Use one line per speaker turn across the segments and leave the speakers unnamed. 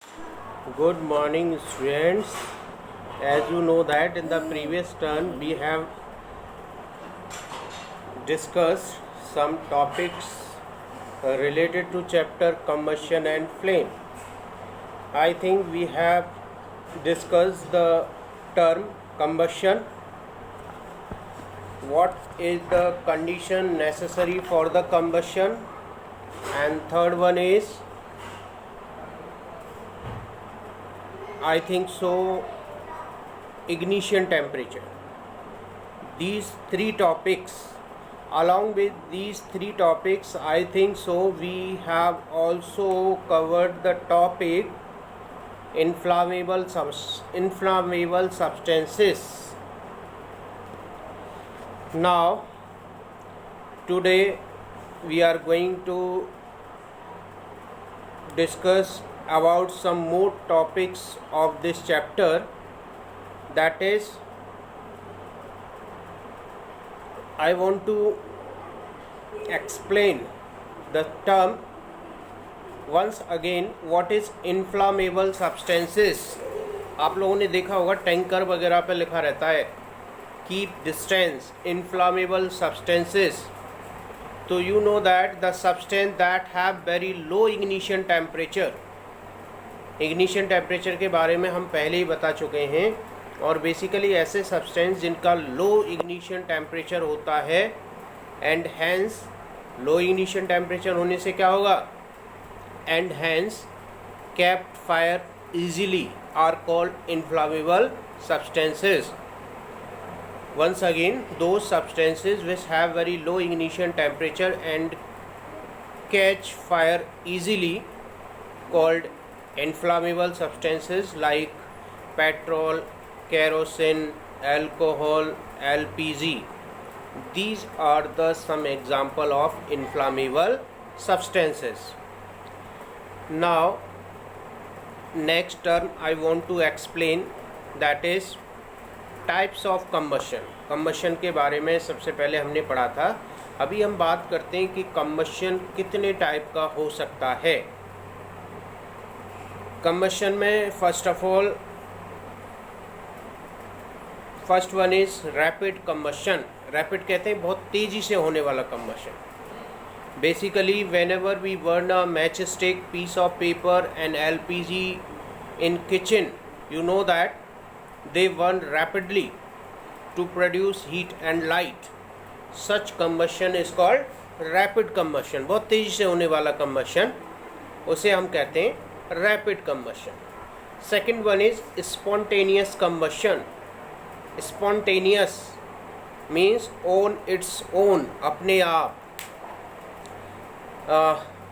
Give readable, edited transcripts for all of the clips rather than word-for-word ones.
Good morning, students. As you know that in the previous turn we have discussed some topics related to chapter combustion and flame. I think we have discussed the term combustion, what is the condition necessary for the combustion, and third one is I think so ignition temperature. These three topics, along with these three topics, I think so we have also covered the topic inflammable substances. Now today we are going to discuss about some more topics of this chapter, that is I want to explain the term once again. What is inflammable substances? आप लोगों ने देखा होगा tanker वगैरह पे लिखा रहता है कीप डिस्टेंस inflammable substances. तो you know that the substance that have very low ignition temperature. Ignition temperature के बारे में हम पहले ही बता चुके हैं, और बेसिकली ऐसे सब्सटेंस जिनका लो इग्निशन टेम्परेचर होता है and hence low ignition temperature होने से क्या होगा, and hence kept fire easily are called inflammable substances. once again, those substances which have very low ignition temperature and catch fire easily called inflammable substances like petrol, kerosene, alcohol, LPG. These are the some example of inflammable substances. Now next term I want to explain, that is types of combustion. Combustion के बारे में सबसे पहले हमने पढ़ा था. अभी हम बात करते हैं कि कम्बशन कितने टाइप का हो सकता है. कम्बशन में first of all first one is rapid combustion. Rapid कहते हैं बहुत तेज़ी से होने वाला combustion. Basically whenever we burn a match stick, piece of paper and LPG in kitchen, you know that they burn rapidly to produce heat and light. Such combustion is called rapid combustion. बहुत तेज़ी से होने वाला combustion, उसे हम कहते हैं rapid combustion. Second one is spontaneous combustion. Spontaneous means on its own, अपने आप.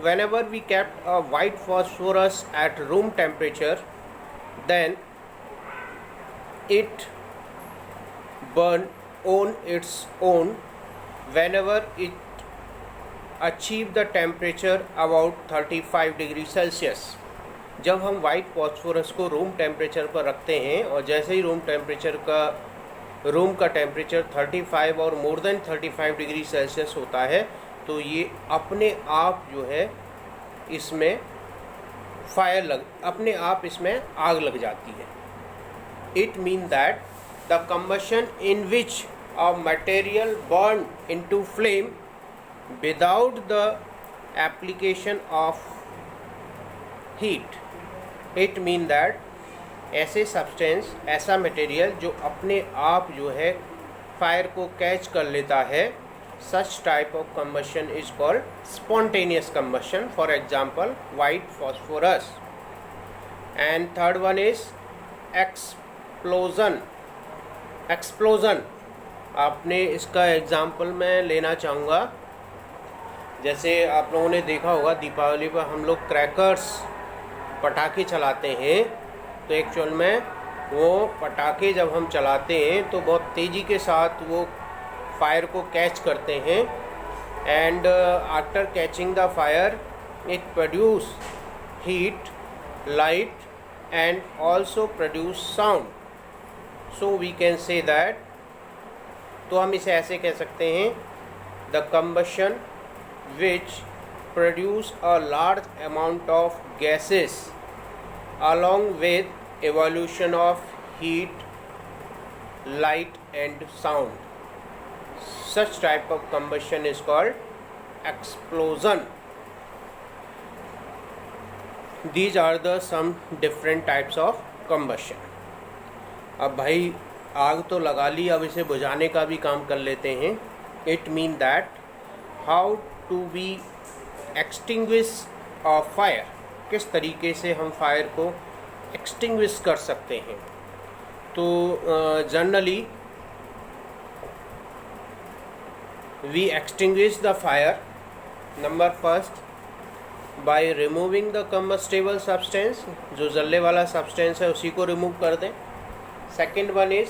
Whenever we kept a white phosphorus at room temperature, then it burn on its own whenever it achieve the temperature about 35 degree Celsius. जब हम white phosphorus को room temperature पर रखते हैं और जैसे ही रूम का टेम्परेचर 35 और मोर देन 35 डिग्री सेल्सियस होता है, तो ये अपने आप जो है इसमें अपने आप इसमें आग लग जाती है. It means that the combustion in which a material burned into flame without the application of heat. It means that ऐसे सब्सटेंस, ऐसा मटेरियल जो अपने आप जो है फायर को कैच कर लेता है, such type of combustion is called spontaneous combustion. For example, white phosphorus. And third one is एक्सप्लोज़न. आपने इसका एग्ज़ाम्पल मैं लेना चाहूँगा. जैसे आप लोगों ने देखा होगा दीपावली पर हम लोग क्रैकर्स पटाखे चलाते हैं, तो एक्चुअल में वो पटाखे जब हम चलाते हैं तो बहुत तेज़ी के साथ वो फायर को कैच करते हैं, and after catching the fire it produce heat, light and also produce sound. So we can say that, तो हम इसे ऐसे कह सकते हैं, the combustion which produce a large amount of gases along with evolution of heat, light and sound. Such type of combustion is called explosion. These are the some different types of combustion. अब भाई आग तो लगा ली, अब इसे बुझाने का भी काम कर लेते हैं. It mean that how to be extinguish a fire, किस तरीके से हम फायर को एक्सटिंग्विश कर सकते हैं. तो generally we extinguish the fire, number first by removing the combustible substance, जो जलने वाला सब्सटेंस है उसी को रिमूव कर दें. Second one is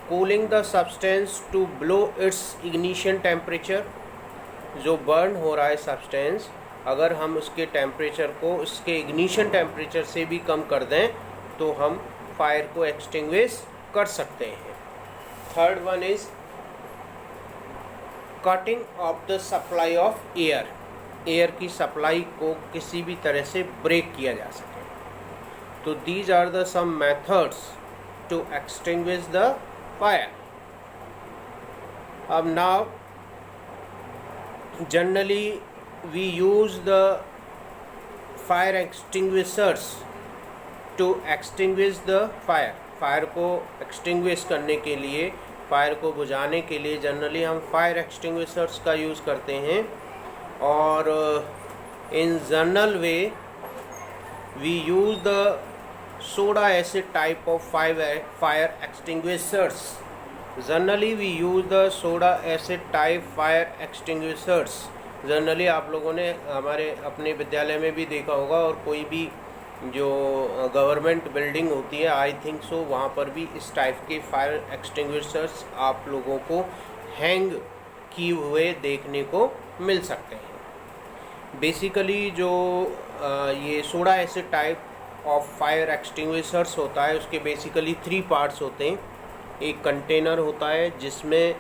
cooling the substance to below its ignition temperature. जो बर्न हो रहा है सब्सटेंस, अगर हम उसके टेम्परेचर को उसके इग्निशन टेम्परेचर से भी कम कर दें तो हम फायर को एक्सटिंग्विश कर सकते हैं. Third one is cutting of the supply of air. Air की सप्लाई को किसी भी तरह से ब्रेक किया जा सके. तो these are the some methods to extinguish the fire. Now generally we use the fire extinguishers to extinguish the fire. Fire को extinguish करने के लिए, फायर को बुझाने के लिए जनरली हम फायर extinguishers का यूज़ करते हैं. और in general way we use the soda acid type of fire extinguishers. Generally we use the soda acid type fire extinguishers. Generally आप लोगों ने हमारे अपने विद्यालय में भी देखा होगा, और कोई भी जो गवर्नमेंट बिल्डिंग होती है आई थिंक सो, वहाँ पर भी इस टाइप के फायर एक्सटिंग्विशर्स आप लोगों को हैंग किए हुए देखने को मिल सकते हैं. बेसिकली जो ये soda acid type of fire extinguishers होता है, उसके बेसिकली 3 पार्ट्स होते हैं. एक कंटेनर होता है जिसमें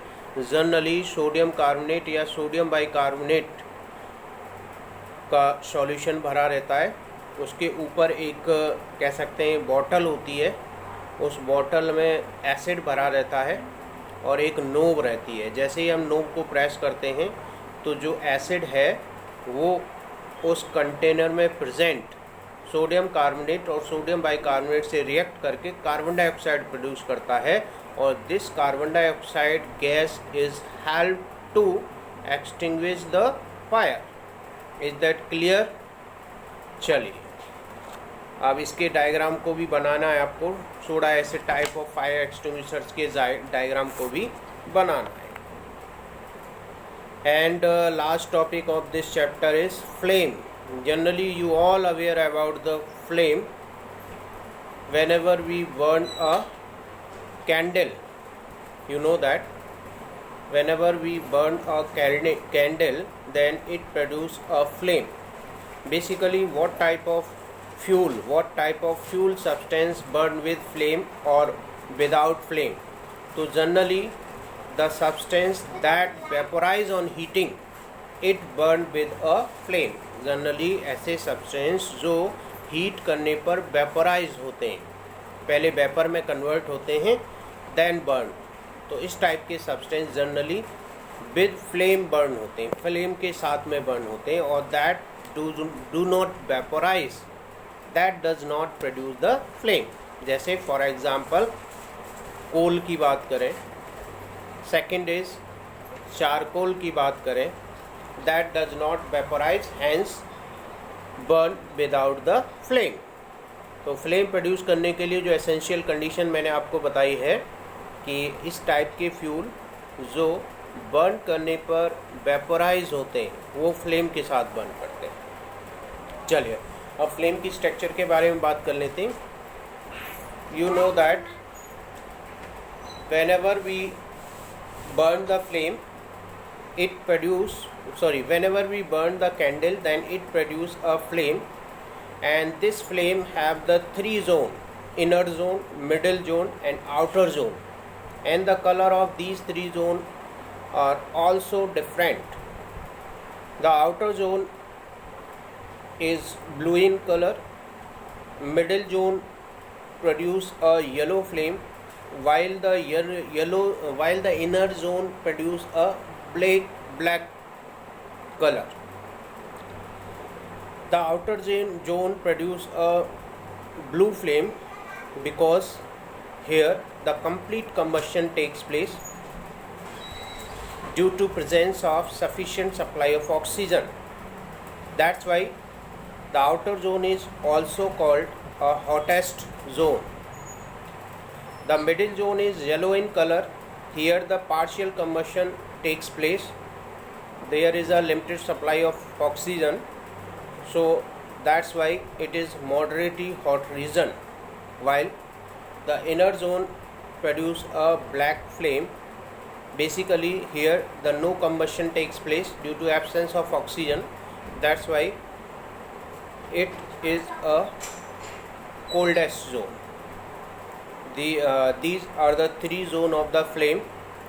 जनरली सोडियम कार्बोनेट या सोडियम बाइकार्बोनेट का सॉल्यूशन भरा रहता है. उसके ऊपर एक कह सकते हैं बॉटल होती है, उस बॉटल में एसिड भरा रहता है और एक नोब रहती है. जैसे ही हम नोब को प्रेस करते हैं तो जो एसिड है वो उस कंटेनर में प्रेजेंट सोडियम कार्बोनेट और सोडियम बाइकार्बोनेट से रिएक्ट करके कार्बन डाइऑक्साइड प्रोड्यूस करता है. और this carbon dioxide gas is help to extinguish the fire. Is that clear? चलिए अब इसके डायग्राम को भी बनाना है आपको. Soda acid type of fire extinguishers के डायग्राम को भी बनाना है. And last topic of this chapter is flame. Generally you all aware about the flame. Whenever we burn a candle, you know that whenever we burn a candle then it produce a flame. Basically what type of fuel substance burn with flame or without flame? So generally the substance that vaporize on heating, it burn with a flame. Generally ऐसे substance जो heat करने पर vaporise होते हैं, पहले vapour में convert होते हैं देन बर्न, तो इस टाइप के substance generally with flame burn होते हैं, फ्लेम के साथ में बर्न होते हैं. और that do not vaporise, that does not produce the flame. जैसे फॉर एग्जांपल कोल की बात करें, सेकंड इज चारकोल की बात करें, that does not vaporize, hence burn without the flame. तो फ्लेम प्रोड्यूस करने के लिए जो एसेंशियल कंडीशन मैंने आपको बताई है कि इस टाइप के फ्यूल जो बर्न करने पर वेपराइज होते हैं वो फ्लेम के साथ बर्न करते हैं. चलिए अब फ्लेम की स्ट्रक्चर के बारे में बात कर लेते हैं. You know that whenever we burn the flame whenever we burn the candle then it produce a flame, and this flame have the 3 zone: inner zone, middle zone and outer zone. And the color of these 3 zone are also different. The outer zone is blue in color, middle zone produce a yellow flame, while the while the inner zone produce a black color. The outer zone produce a blue flame because here the complete combustion takes place due to presence of sufficient supply of oxygen. That's why the outer zone is also called a hottest zone. The middle zone is yellow in color. Here the partial combustion takes place. There is a limited supply of oxygen, so that's why it is moderately hot region, while the inner zone produce a black flame. Basically here the no combustion takes place due to absence of oxygen. That's why it is a coldest zone. These are the three zones of the flame,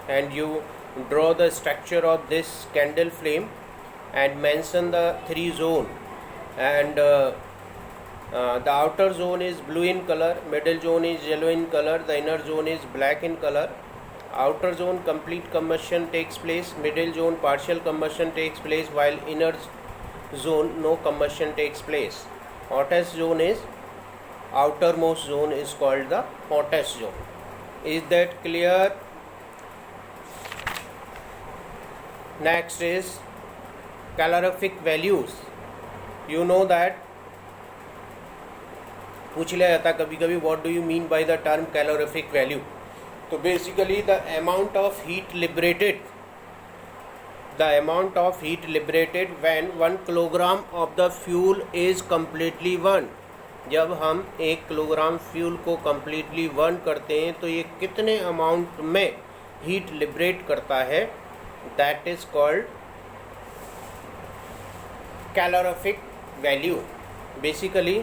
and you draw the structure of this candle flame and mention the three zones. And the outer zone is blue in color, middle zone is yellow in color, the inner zone is black in color. Outer zone complete combustion takes place, middle zone partial combustion takes place, while inner zone no combustion takes place. Hottest zone is outermost zone is called the hottest zone. Is that clear? Next is calorific values. You know that पूछ लिया जाता कभी कभी what do you mean by the term calorific value. तो basically the amount of heat liberated when 1 kilogram of the fuel is completely burn. जब हम 1 kilogram fuel को completely burn करते हैं तो ये कितने अमाउंट में हीट लिबरेट करता है, that is called calorific value. Basically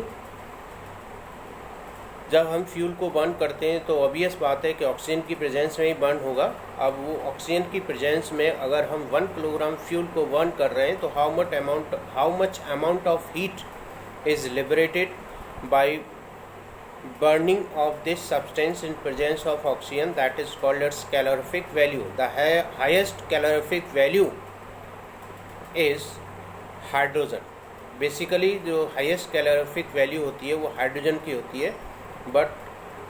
जब हम फ्यूल को बर्न करते हैं तो ऑब्वियस बात है कि ऑक्सीजन की प्रेजेंस में ही बर्न होगा. अब वो ऑक्सीजन की प्रेजेंस में अगर हम 1 किलोग्राम फ्यूल को बर्न कर रहे हैं तो how much amount of heat is liberated by burning of this substance in presence of oxygen, that is called its calorific value. The highest calorific value is hydrogen. Basically जो highest calorific value होती है वो hydrogen की होती है, but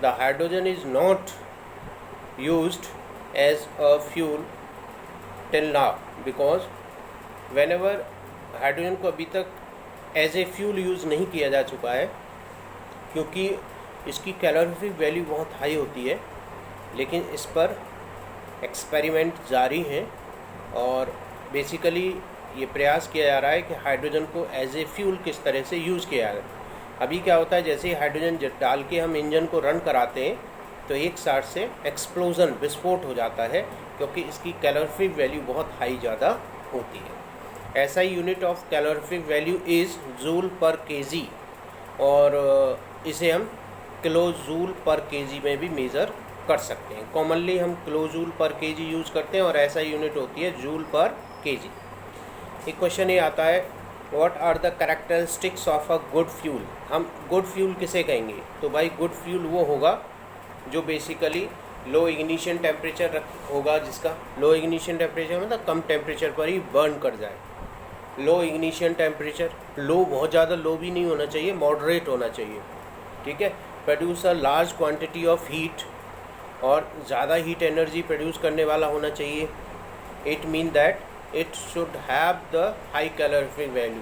the hydrogen is not used as a fuel till now, because whenever hydrogen को अभी तक एज ए फ्यूल यूज़ नहीं किया जा चुका है क्योंकि इसकी कैलोरिफिक वैल्यू बहुत हाई होती है. लेकिन इस पर एक्सपेरिमेंट जारी हैं और बेसिकली ये प्रयास किया जा रहा है कि हाइड्रोजन को एज ए फ्यूल किस तरह से यूज़ किया जाए. अभी क्या होता है, जैसे ही हाइड्रोजन डाल के हम इंजन को रन कराते हैं तो एक साथ से एक्सप्लोजन विस्फोट हो जाता है क्योंकि इसकी कैलोरिफिक वैल्यू बहुत हाई ज़्यादा होती है. ऐसा ही unit of calorific value is joule per KG, और इसे हम किलो जूल पर केजी में भी मेज़र कर सकते हैं. कॉमनली हम kilo joule per KG use करते हैं और ऐसा यूनिट होती है जूल पर केजी. एक क्वेश्चन ये आता है, what are the characteristics of a good fuel. हम गुड फ्यूल किसे कहेंगे? तो भाई गुड फ्यूल वो होगा जो बेसिकली लो इग्निशन टेम्परेचर होगा, जिसका लो इग्निशन टेम्परेचर मतलब कम टेम्परेचर पर ही बर्न कर जाए. लो इग्निशन टेम्परेचर, लो बहुत ज़्यादा लो भी नहीं होना चाहिए, मॉडरेट होना चाहिए. ठीक है. Produce a large quantity of heat, और ज़्यादा हीट एनर्जी प्रोड्यूस करने वाला होना चाहिए. It mean that it should have the high calorific value.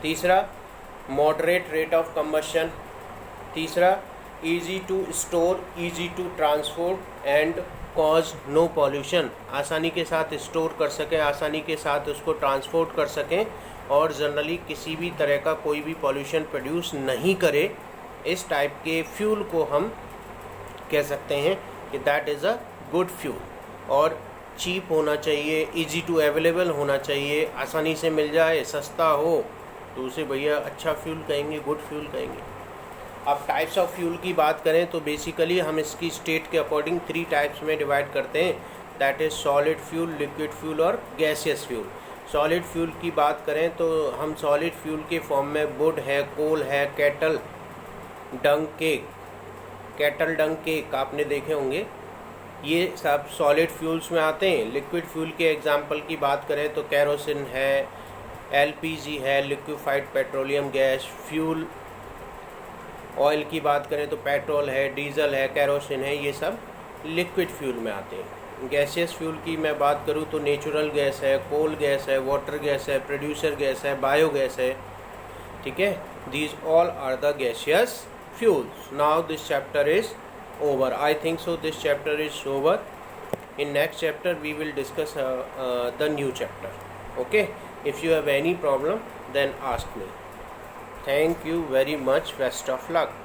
तीसरा moderate rate of combustion. तीसरा easy to store, easy to transport and cause no pollution. आसानी के साथ स्टोर कर सकें, आसानी के साथ उसको ट्रांसपोर्ट कर सकें और जनरली किसी भी तरह का कोई भी पॉल्यूशन प्रोड्यूस नहीं करे. इस टाइप के फ्यूल को हम कह सकते हैं कि that is a good fuel. और चीप होना चाहिए, इजी टू अवेलेबल होना चाहिए, आसानी से मिल जाए, सस्ता हो, तो उसे भैया अच्छा फ्यूल कहेंगे, गुड फ्यूल कहेंगे. अब टाइप्स ऑफ फ्यूल की बात करें तो बेसिकली हम इसकी स्टेट के अकॉर्डिंग 3 टाइप्स में डिवाइड करते हैं, that is solid fuel, liquid fuel और गैसियस फ्यूल. सॉलिड फ्यूल की बात करें तो हम सॉलिड फ्यूल के फॉर्म में वुड है, कोल है, कैटल डंग केक, कैटल डंग केक आपने देखे होंगे, ये सब सॉलिड फ्यूल्स में आते हैं। लिक्विड फ्यूल के एग्जांपल की बात करें तो कैरोसिन है, एलपीजी है, liquefied petroleum gas, fuel oil की बात करें तो पेट्रोल है, डीजल है, कैरोसिन है, ये सब लिक्विड फ्यूल में आते हैं। गैसियस फ्यूल की मैं बात करूँ तो नेचुरल गैस है, कोल गैस है, वाटर गैस है, प्रोड्यूसर गैस है, बायो गैस है, ठीक है। These all are the gaseous fuels. Now this chapter is over. I think so this chapter is over. In next chapter we will discuss the new chapter. Okay, if you have any problem then ask me. Thank you very much. Best of luck.